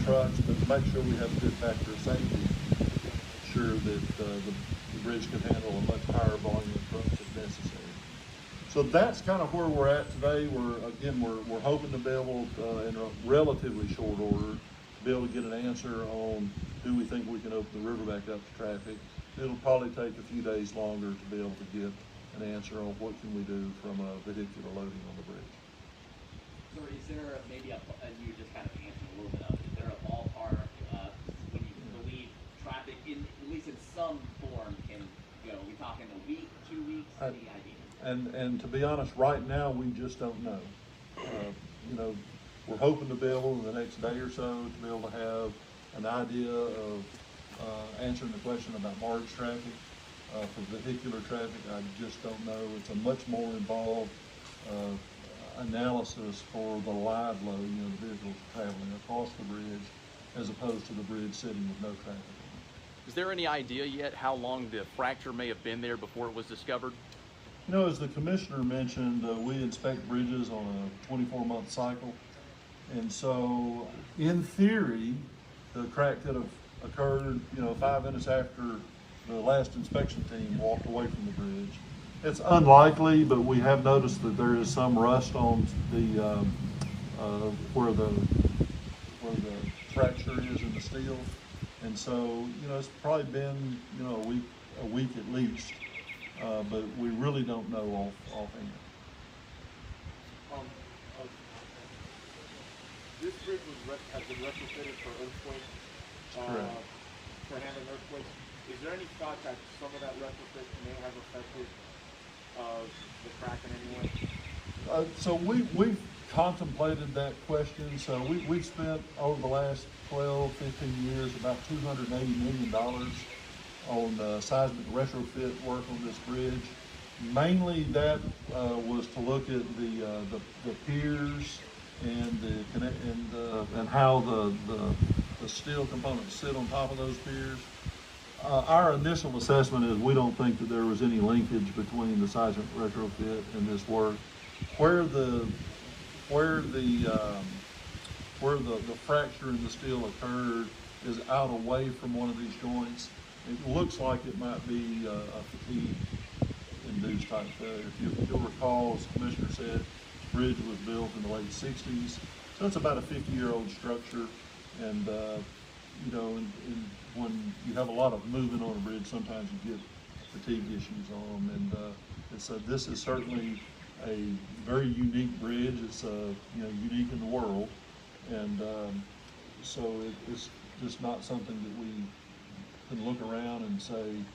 trucks, but to make sure we have a good factor of safety, make sure that the bridge can handle a much higher volume of trucks if necessary. So that's kind of where we're at today. We're hoping to be able, in a relatively short order, to be able to get an answer on do we think we can open the river back up to traffic. It'll probably take a few days longer to be able to get an answer on what can we do from a vehicular loading on the bridge. So is there maybe and you just kind of answered a little bit of it, is there a ballpark when you believe traffic, at least in some form, can go? Are we talking a week, 2 weeks, any idea? And to be honest, right now, we just don't know. We're hoping to be able in the next day or so to be able to have an idea of answering the question about barge traffic. For vehicular traffic, I just don't know. It's a much more involved analysis for the live load, the vehicles traveling across the bridge as opposed to the bridge sitting with no traffic. Is there any idea yet how long the fracture may have been there before it was discovered? As the commissioner mentioned, we inspect bridges on a 24-month cycle. And so, in theory, the crack could have occurred, 5 minutes after the last inspection team walked away from the bridge. It's unlikely, but we have noticed that there is some rust on the where the fracture is in the steel. And so, it's probably been, a week at least. But we really don't know offhand. This bridge has been retrofitted for earthquake, for handling earthquakes. Is there any thought that some of that retrofit may have affected the crack in any way? So we've contemplated that question. So we've spent over the last 12, 15 years about $280 million on seismic retrofit work on this bridge. Mainly that was to look at the piers and how the steel components sit on top of those piers. Our initial assessment is we don't think that there was any linkage between the seismic retrofit and this work. Where the fracture in the steel occurred is out away from one of these joints. It looks like it might be a fatigue-induced type failure. If you'll recall, as the commissioner said, the bridge was built in the late 60s, so it's about a 50-year-old structure. And when you have a lot of movement on a bridge, sometimes you get fatigue issues on them. And so this is certainly a very unique bridge. It's unique in the world, and so it's just not something that we can look around and say,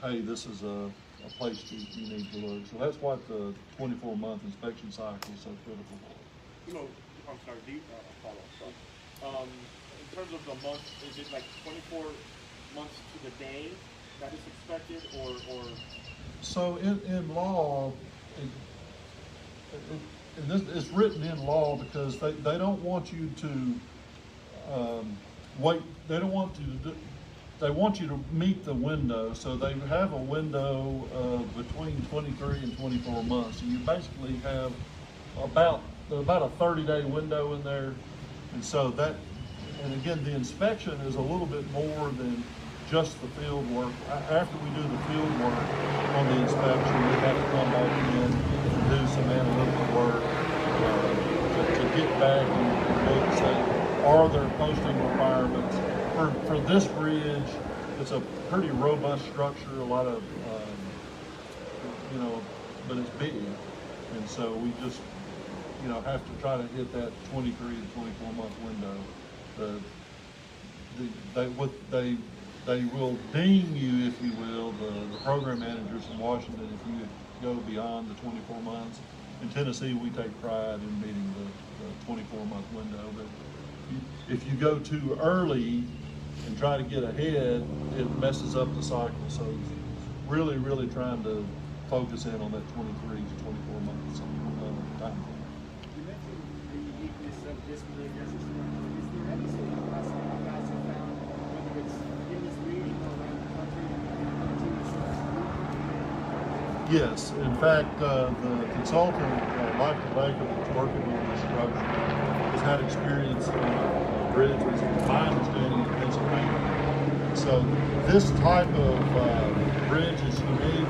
hey, this is a place you need to look. So that's what the 24-month inspection cycle is so critical for. I'm sorry, follow-up. In terms of the month, is it like 24 months to the day that is expected, or? So in law, and this is written in law because they don't want you to wait. They don't want you to do. They want you to meet the window, so they have a window of between 23 and 24 months. So you basically have about a 30-day window in there, and so that. And again, the inspection is a little bit more than just the field work. After we do the field work on the inspection, we have to come back in and do some analytical work to get back and look and say, are there posting requirements? For this bridge, it's a pretty robust structure, a lot of, but it's big. And so we just, have to try to hit that 23 to 24 month window. They will ding you, if you will, the program managers in Washington, if you go beyond the 24 months. In Tennessee, we take pride in meeting the 24-month window. But if you go too early and try to get ahead, it messes up the cycle. So really, really trying to focus in on that 23 to 24 months time. You mentioned the uniqueness of this bridge as a structure. Is there any sort of precedent you guys have found, whether it's in this region or around the country, to Yes, in fact, the consultant, Michael Baker, that's working on this structure, has had experience in bridge was, my understanding, in Pennsylvania. So this type of bridge is unique,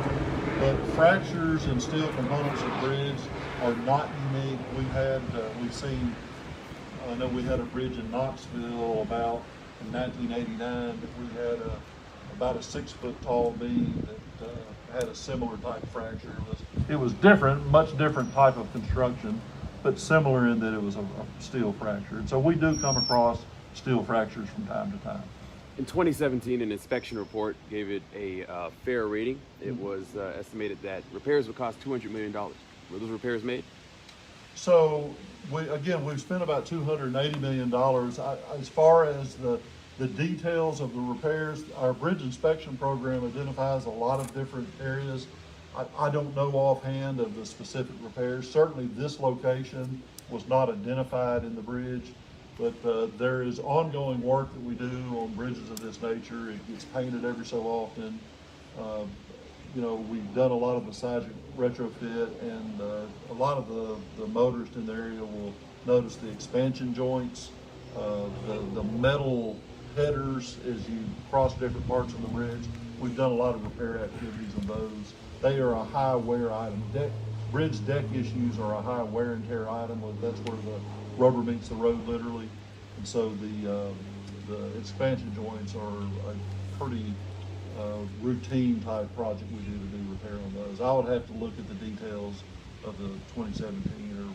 but fractures and steel components of bridge are not unique. We've seen, I know we had a bridge in Knoxville about in 1989 that we had about a 6 foot tall beam that had a similar type fracture. It was different, much different type of construction, but similar in that it was a steel fracture. And so we do come across steel fractures from time to time. In 2017, an inspection report gave it a fair rating. It was estimated that repairs would cost $200 million. Were those repairs made? So we've spent about $280 million. As far as the details of the repairs, our bridge inspection program identifies a lot of different areas. I don't know offhand of the specific repairs. Certainly this location was not identified in the bridge, but there is ongoing work that we do on bridges of this nature. It gets painted every so often. We've done a lot of the seismic retrofit, and a lot of the motorists in the area will notice the expansion joints, the metal headers as you cross different parts of the bridge. We've done a lot of repair activities on those. They are a high wear item. Bridge deck issues are a high wear and tear item. That's where the rubber meets the road, literally. And so the expansion joints are a pretty routine type project we do repair on those. I would have to look at the details of the 2017 or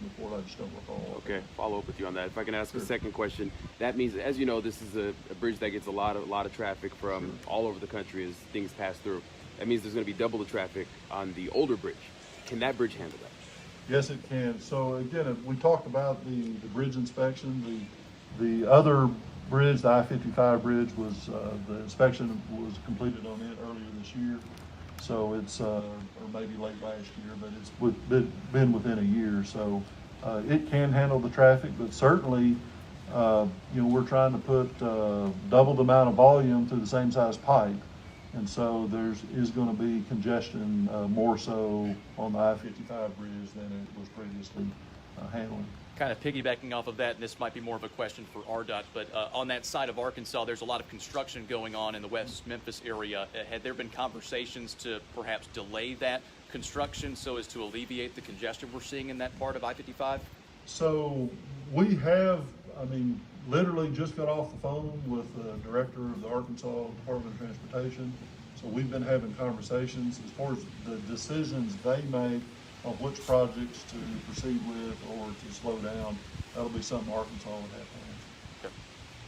report. I just don't recall. Okay, follow up with you on that. If I can ask Sure. a second question, that means, as you know, this is a bridge that gets a lot of traffic from all over the country as things pass through. That means there's going to be double the traffic on the older bridge. Can that bridge handle that? Yes, it can. So again, we talked about the bridge inspection. The other bridge, the I-55 bridge, was the inspection was completed on it earlier this year. So it's or maybe late last year, but it's been within a year. So it can handle the traffic, but certainly, we're trying to put double the amount of volume through the same size pipe. And so is going to be congestion more so on the I-55 bridge than it was previously handling. Kind of piggybacking off of that, and this might be more of a question for RDOT, but on that side of Arkansas, there's a lot of construction going on in the West Memphis area. Had there been conversations to perhaps delay that construction so as to alleviate the congestion we're seeing in that part of I-55? So we have, literally just got off the phone with the director of the Arkansas Department of Transportation. So we've been having conversations as far as the decisions they make on which projects to proceed with or to slow down. That'll be something Arkansas would have to answer.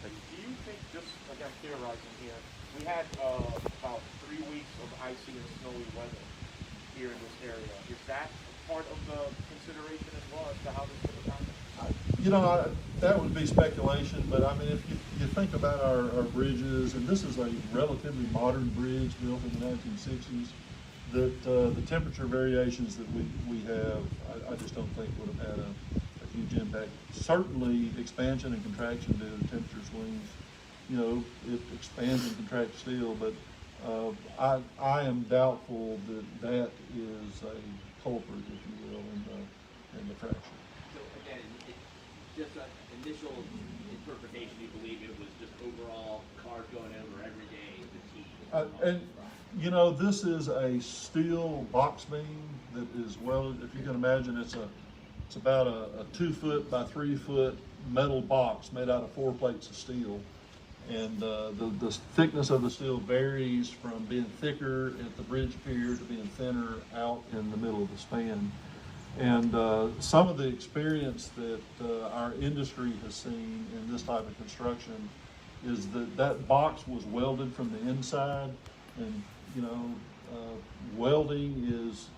Do you think, just again theorizing here, we had about 3 weeks of icy and snowy weather here in this area. Is that part of the consideration as well as to how this could have happened? That would be speculation, but if you think about our bridges, and this is a relatively modern bridge built in the 1960s, that the temperature variations that we have, I just don't think would have had a huge impact. Certainly expansion and contraction due to temperature swings, it expands and contracts steel, but I am doubtful that is a culprit, if you will, in the fracture. So again, just an initial interpretation, you believe it was just overall cars going over every day, fatigue. This is a steel box beam that is if you can imagine, it's about a 2 foot by 3 foot metal box made out of 4 plates of steel. And the thickness of the steel varies from being thicker at the bridge pier to being thinner out in the middle of the span. And some of the experience that our industry has seen in this type of construction is that box was welded from the inside, and welding is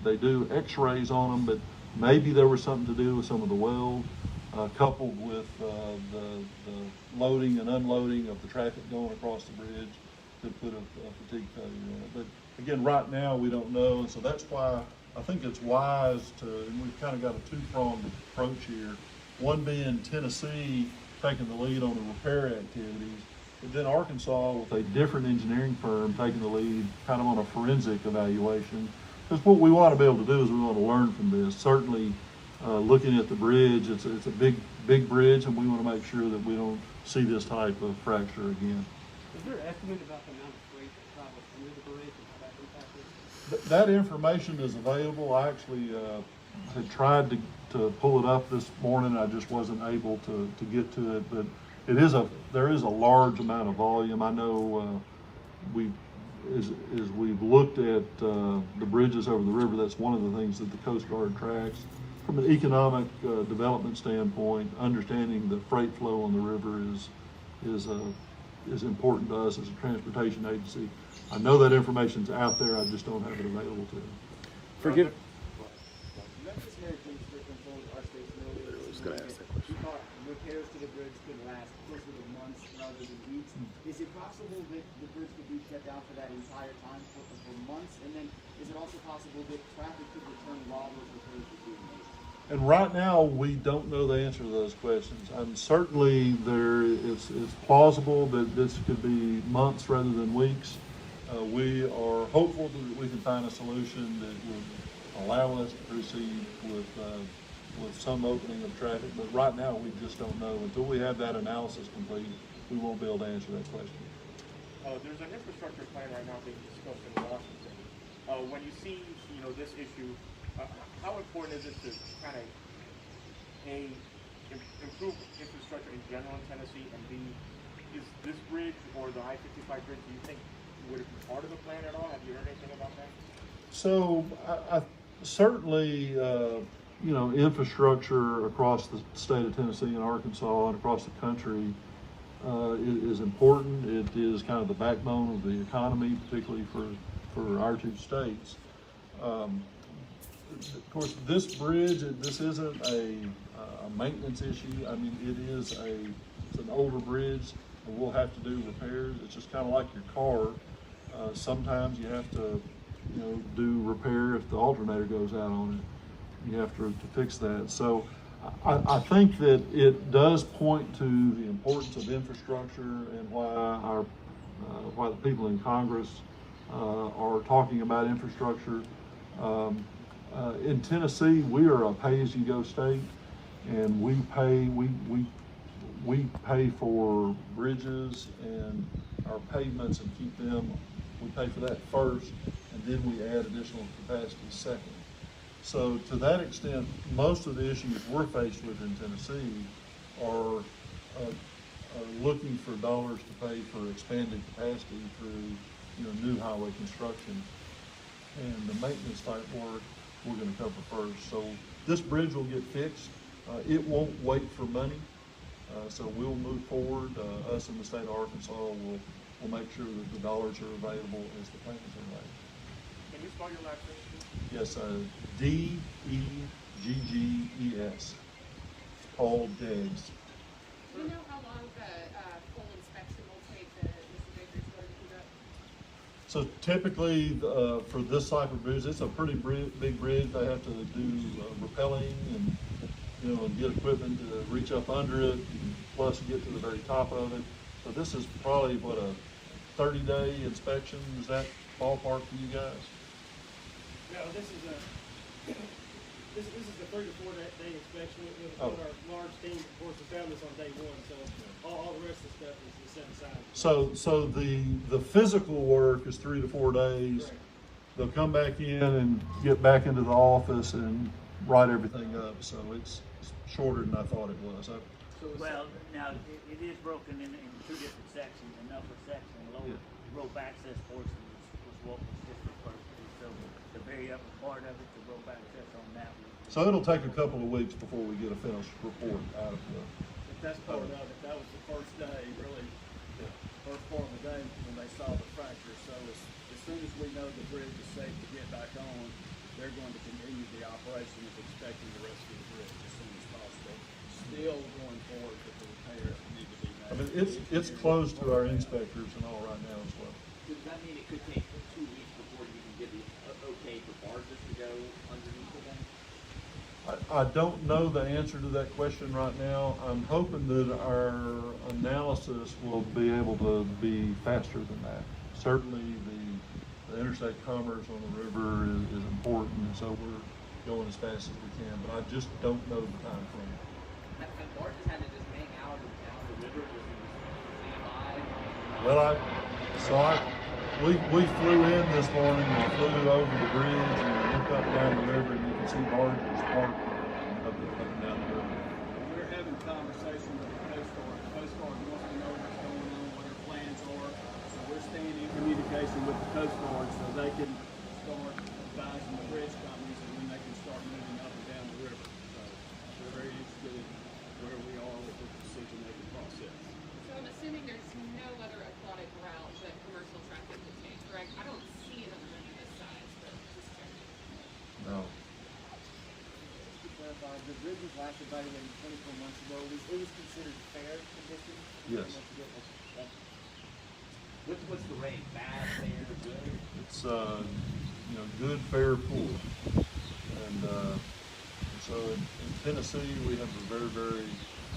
they do X-rays on them, but maybe there was something to do with some of the weld, coupled with the loading and unloading of the traffic going across the bridge that put a fatigue failure in it. But again, right now we don't know, and so that's why I think it's wise and we've kind of got a two-pronged approach here. One being Tennessee taking the lead on the repair activities, but then Arkansas with a different engineering firm taking the lead kind of on a forensic evaluation. Because what we want to be able to do is we want to learn from this. Certainly looking at the bridge, it's a big bridge, and we want to make sure that we don't see this type of fracture again. Is there an estimate about the amount of freight that travels through the bridge and how that impacts it? That information is available. I actually had tried to pull it up this morning. I just wasn't able to get to it, but there is a large amount of volume. I know as we've looked at the bridges over the river, that's one of the things that the Coast Guard tracks. From an economic development standpoint, understanding the freight flow on the river is important to us as a transportation agency. I know that information's out there, I just don't have it available to me. Forgive. Memphis Hurricane controlled our station earlier. I was going to ask that question. We thought repairs to the bridge could last closer to months rather than weeks. Is it possible that the bridge could be shut down for that entire time, for months? And then is it also possible that traffic could return while those repairs are being made? And right now, we don't know the answer to those questions. Certainly, it's plausible that this could be months rather than weeks. We are hopeful that we can find a solution that would allow us to proceed with some opening of traffic. But right now, we just don't know. Until we have that analysis complete, we won't be able to answer that question. There's an infrastructure plan right now being discussed in Washington. When you see, this issue, how important is it to kind of improve infrastructure in general in Tennessee, and B, is this bridge or the I-55 bridge, do you think, would it be part of the plan at all? Have you heard anything about that? So I certainly, infrastructure across the state of Tennessee and Arkansas and across the country is important. It is kind of the backbone of the economy, particularly for our two states. Of course, this bridge, this isn't a maintenance issue. I mean, it's an older bridge, and we'll have to do repairs. It's just kind of like your car. Sometimes you have to, do repair if the alternator goes out on it. You have to fix that. So I think that it does point to the importance of infrastructure and why the people in Congress are talking about infrastructure. In Tennessee, we are a pay-as-you-go state, and we pay for bridges and our pavements and keep them. We pay for that first, and then we add additional capacity second. So to that extent, most of the issues we're faced with in Tennessee are looking for dollars to pay for expanded capacity through new highway construction, and the maintenance type work we're going to cover first. So this bridge will get fixed. It won't wait for money. So we'll move forward. Us in the state of Arkansas will make sure that the dollars are available as the plans are made. Can you spell your last name? Yes, Deggges. Paul Deggs. Do you know how long the full inspection will take that Mr. Baker's going to do that? So typically, for this type of bridge, it's a pretty big bridge. They have to do repelling and get equipment to reach up under it, plus get to the very top of it. So this is probably a 30-day inspection. Is that ballpark for you guys? No, this is the 3 to 4 day inspection. We'll put our large team, of course, we found this on day one, so all the rest of the stuff is set aside. So the physical work is 3 to 4 days. Correct. They'll come back in and get back into the office and write everything up. So it's shorter than I thought it was. Well, now, it is broken in two different sections, an upper section and lower rope access portion was what was just referred to. So the very upper part of it, the rope access on that one. So it'll take a couple of weeks before we get a finished report out of the. If that's part of it, that was the first day, really, first part of the day when they saw the fracture. So as soon as we know the bridge is safe to get back on, they're going to continue the operation of expecting the rescue of the bridge as soon as possible. Still going forward with the repairs that need to be made. I mean, it's closed to our inspectors and all right now as well. Does that mean it could take 2 weeks before you can get the okay for barges to go underneath it then? I don't know the answer to that question right now. I'm hoping that our analysis will be able to be faster than that. Certainly the interstate commerce on the river is important, and so going as fast as we can, but I just don't know the time frame. Have barges had to just hang out down the river just to stand by? Well, we flew in this morning and flew over the bridge and looked up down the river, and you can see barges parked up and down the river. We're having conversations with the Coast Guard. The Coast Guard wants to know what's going on, what their plans are. So we're staying in communication with the Coast Guard so they can start advising the bridge companies and when they can start moving up and down the river. So we're very interested in where we are with the decision-making process. So I'm assuming there's no other aquatic route that commercial traffic will take, correct? I don't see another river this size, but just checking. No. Just to clarify, the bridge was last evaluated 24 months ago. It was considered fair condition? Yes. What's the rate? Bad, fair, good? It's good, fair pool. And so in Tennessee, we have a very, very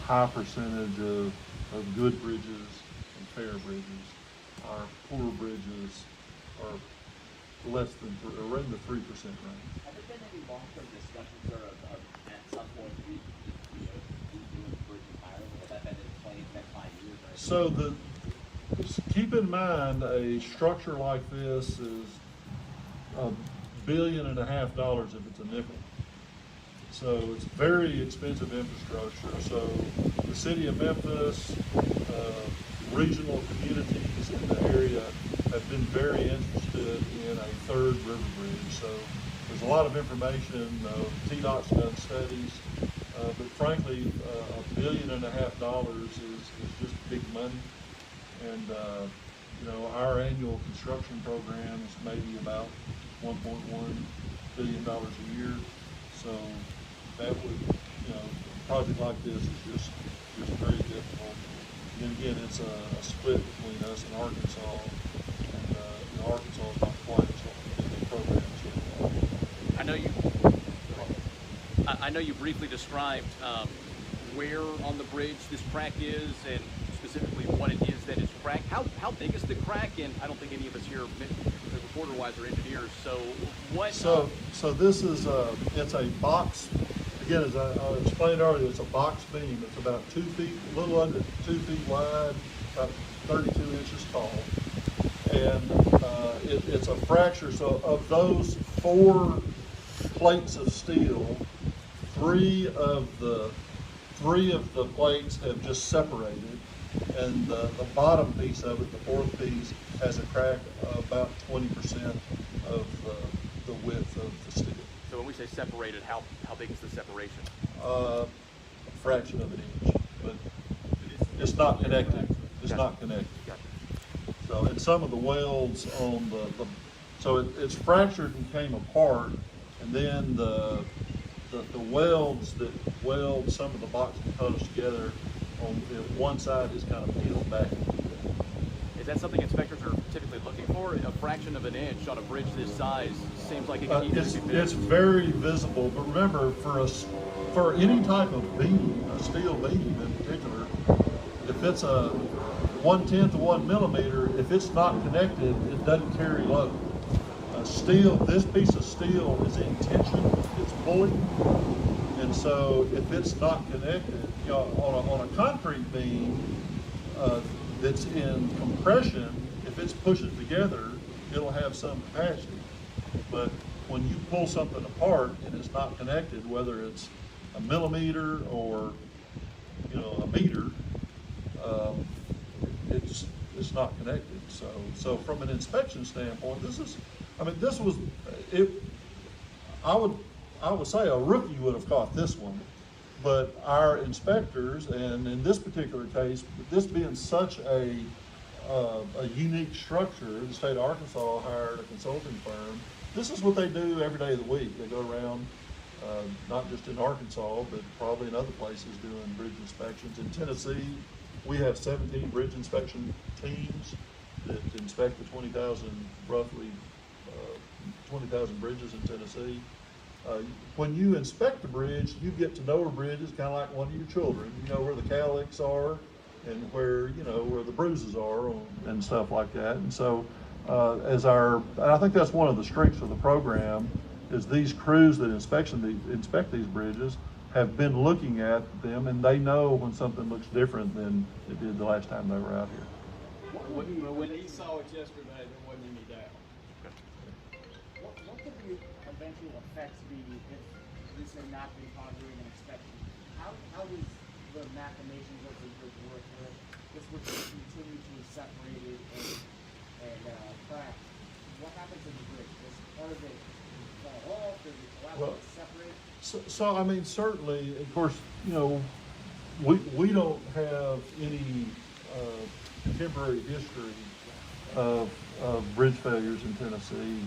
high percentage of good bridges and fair bridges. Our poor bridges are less than, are in the 3% range. Have there been any long-term discussions or of at some point redoing the bridge entirely? Has that been in play in the next 5 years? Or So keep in mind, a structure like this is $1.5 billion if it's a nickel. So it's very expensive infrastructure. So the city of Memphis, regional communities in the area have been very interested in a third river bridge. So there's a lot of information. TDOT's done studies, but frankly, $1.5 billion is just big money. And our annual construction program is maybe about $1.1 billion a year. So that would, a project like this is just very difficult. And again, it's a split between us and Arkansas, and Arkansas is not quite as big a program as I know you briefly described where on the bridge this crack is, and specifically what it is that is cracked. How big is the crack? And I don't think any of us here, reporter-wise, are engineers. So what? So this is it's a box. Again, as I explained earlier, it's a box beam. It's about 2 feet, a little under 2 feet wide, about 32 inches tall, and it's a fracture. So of those 4 plates of steel, three of the plates have just separated, and the bottom piece of it, the 4th piece, has a crack about 20% of the width of the steel. So when we say separated, how big is the separation? A fraction of an inch, but it's not connected. It's not connected. So, and some of the welds on so it's fractured and came apart, and then the welds that weld some of the box components together on one side is kind of peeled back. Is that something inspectors are typically looking for? A fraction of an inch on a bridge this size seems like it can easily be It's very visible, but remember, for any type of beam, a steel beam in particular, if it's a 1/10 of 1 millimeter, if it's not connected, it doesn't carry load. This piece of steel is in tension, it's pulling, and so if it's not connected, on a concrete beam that's in compression, if it's pushing together, it'll have some capacity. But when you pull something apart and it's not connected, whether it's a millimeter or a meter, it's not connected. So from an inspection standpoint, I would say a rookie would have caught this one, but our inspectors, and in this particular case, this being such a unique structure, the state of Arkansas hired a consulting firm. This is what they do every day of the week. They go around, not just in Arkansas, but probably in other places doing bridge inspections. In Tennessee, we have 17 bridge inspection teams that inspect the roughly 20,000 bridges in Tennessee. When you inspect the bridge, you get to know a bridge. It's kind of like one of your children. You know where the cowlicks are and where the bruises are and stuff like that. And so, I think that's one of the strengths of the program, is these crews that inspect these bridges have been looking at them, and they know when something looks different than it did the last time they were out here. When he saw it yesterday, there wasn't any doubt. What could the eventual effects be if this had not been positive and inspection? How does the machinations of the bridge work where this would continue to be separated and cracked? What happens to the bridge? Does part of it fall off? Does it collapse? Well, Does it separate? So I mean, certainly, of course, you know, we don't have any contemporary history of bridge failures in Tennessee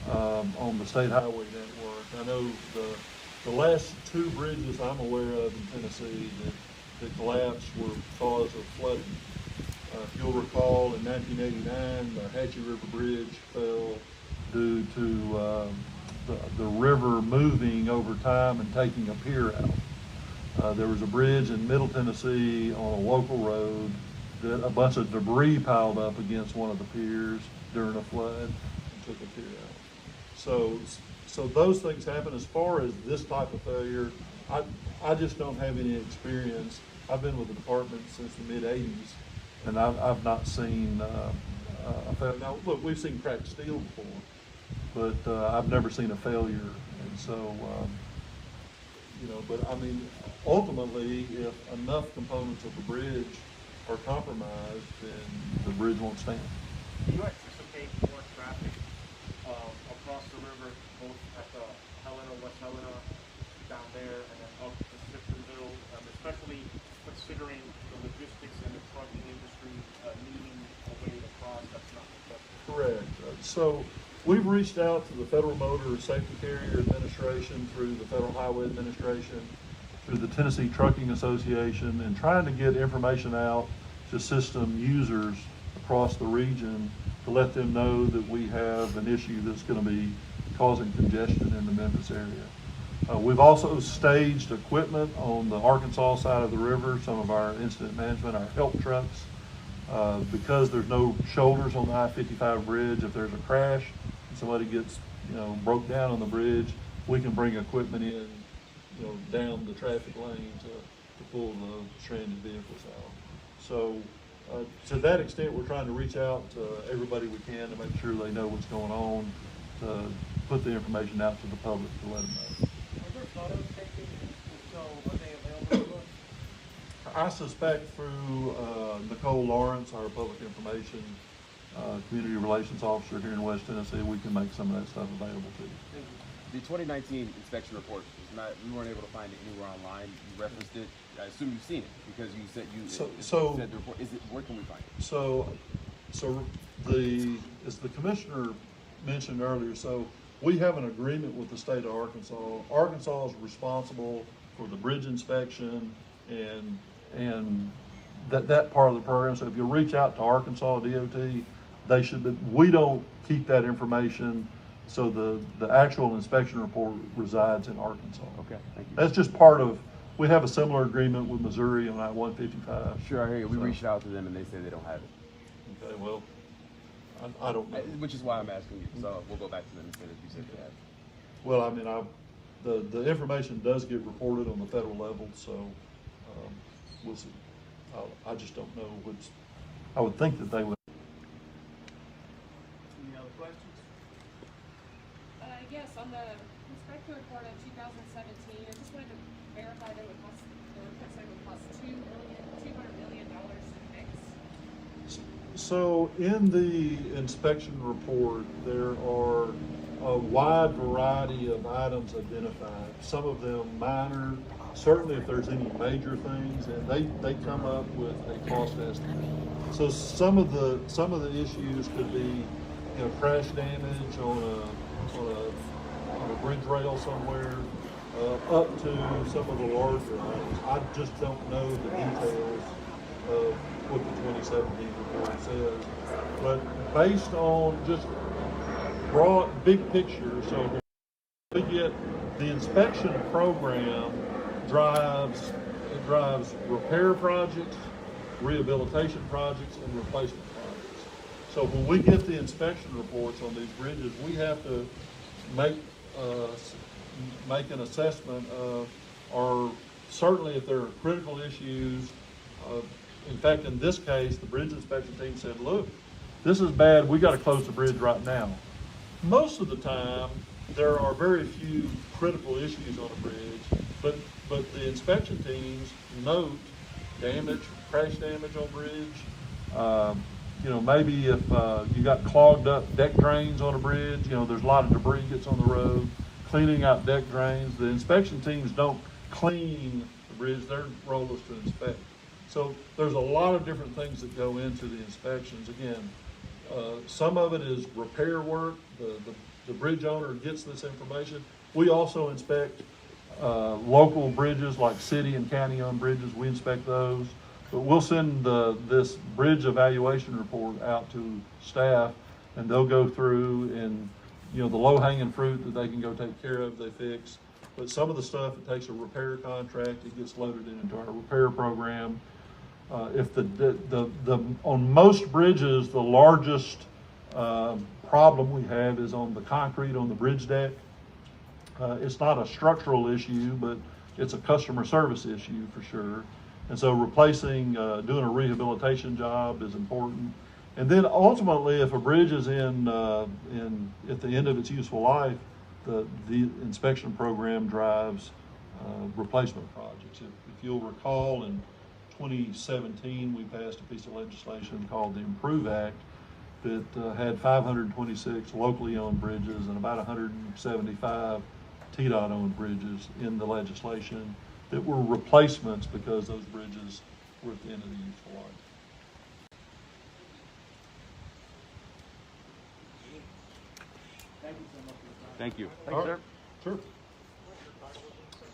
on the state highway network. I know the last two bridges I'm aware of in Tennessee that collapsed were because of flooding. If you'll recall, in 1989, the Hatchie River Bridge fell due to the river moving over time and taking a pier out. There was a bridge in Middle Tennessee on a local road that a bunch of debris piled up against one of the piers during a flood and took a pier out. So those things happen. As far as this type of failure, I just don't have any experience. I've been with the department since the mid-'80s, and I've not seen a failure. Now, look, we've seen cracked steel before, but I've never seen a failure. And so, you know, but I mean, ultimately, if enough components of the bridge are compromised, then the bridge won't stand. Do you anticipate more traffic across the river, both at the West Helena, down there, and then up to Siftonville, especially considering the logistics and the trucking industry needing a way to cross? That's not acceptable. Correct. So we've reached out to the Federal Motor Safety Carrier Administration, through the Federal Highway Administration, through the Tennessee Trucking Association, and trying to get information out to system users across the region to let them know that we have an issue that's going to be causing congestion in the Memphis area. We've also staged equipment on the Arkansas side of the river, some of our incident management, our help trucks. Because there's no shoulders on the I-55 bridge, if there's a crash and somebody gets, you know, broke down on the bridge, we can bring equipment in, you know, down the traffic lane to pull the stranded vehicles out. So to that extent, we're trying to reach out to everybody we can to make sure they know what's going on, to put the information out to the public to let them know. Are there photos taken? So are they available to us? I suspect through Nicole Lawrence, our public information community relations officer here in West Tennessee, we can make some of that stuff available to you. The 2019 inspection report is not, we weren't able to find it anywhere online. You referenced it. I assume you've seen it because you said said the report. Where can we find it? So as the commissioner mentioned earlier, so we have an agreement with the state of Arkansas. Arkansas is responsible for the bridge inspection and that part of the program. So if you reach out to Arkansas DOT, they should be, we don't keep that information. So the actual inspection report resides in Arkansas. Okay, thank you. That's just part of, we have a similar agreement with Missouri on I-155. Sure, I hear you. We reached out to them and they say they don't have it. Okay, well, I don't know. Which is why I'm asking you. So we'll go back to them and say that you said they have it. Well, I mean, the information does get reported on the federal level, so we'll see. I just don't know what's, I would think that they would. Any other questions? Yes, on the inspector report of 2017, I just wanted to verify that it would cost, the report said it would cost $200 million to fix. So in the inspection report, there are a wide variety of items identified, some of them minor, certainly if there's any major things, and they come up with a cost estimate. So some of the issues could be, you know, crash damage on a bridge rail somewhere, up to some of the larger items. I just don't know the details of what the 2017 report says, but based on just broad, big picture, so we get the inspection program drives repair projects, rehabilitation projects, and replacement projects. So when we get the inspection reports on these bridges, we have to make make an assessment of, or certainly if there are critical issues. In fact, in this case, the bridge inspection team said, look, this is bad, we gotta close the bridge right now. Most of the time, there are very few critical issues on a bridge, but the inspection teams note damage, crash damage on bridge. You know, maybe if you got clogged up deck drains on a bridge, you know, there's a lot of debris gets on the road, cleaning out deck drains. The inspection teams don't clean the bridge, their role is to inspect. So there's a lot of different things that go into the inspections. Again, some of it is repair work. The bridge owner gets this information. We also inspect local bridges, like city and county owned bridges. We inspect those. But we'll send this bridge evaluation report out to staff, and they'll go through and, you know, the low hanging fruit that they can go take care of, they fix. But some of the stuff, it takes a repair contract, it gets loaded into our repair program. If on most bridges, the largest problem we have is on the concrete on the bridge deck. It's not a structural issue, but it's a customer service issue for sure. And so replacing, doing a rehabilitation job is important. And then ultimately, if a bridge is at the end of its useful life, the inspection program drives replacement projects. If you'll recall, in 2017, we passed a piece of legislation called the Improve Act that had 526 locally owned bridges and about 175 TDOT owned bridges in the legislation that were replacements because those bridges were at the end of the useful life. Thank you so much for the time. Thank you. All right. Sure.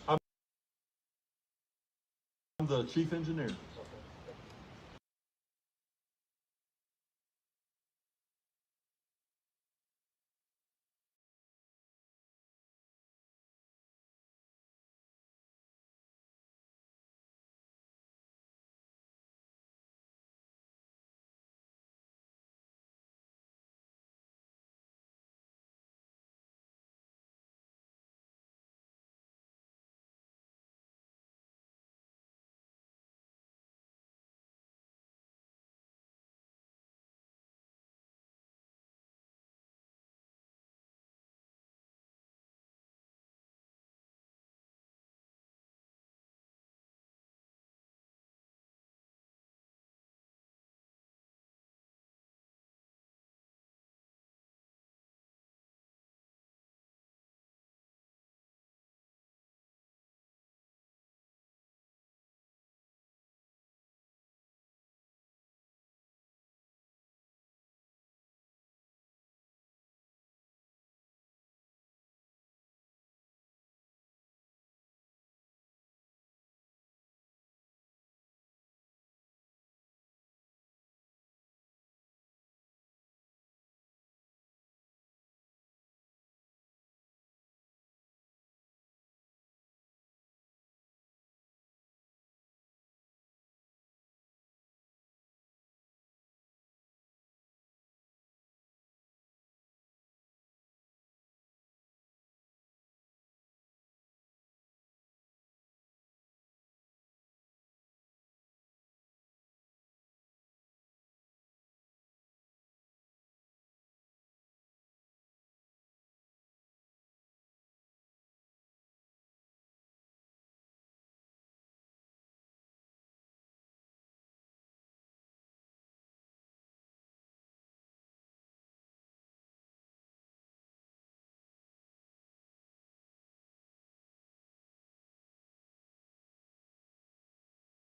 I'm the chief engineer.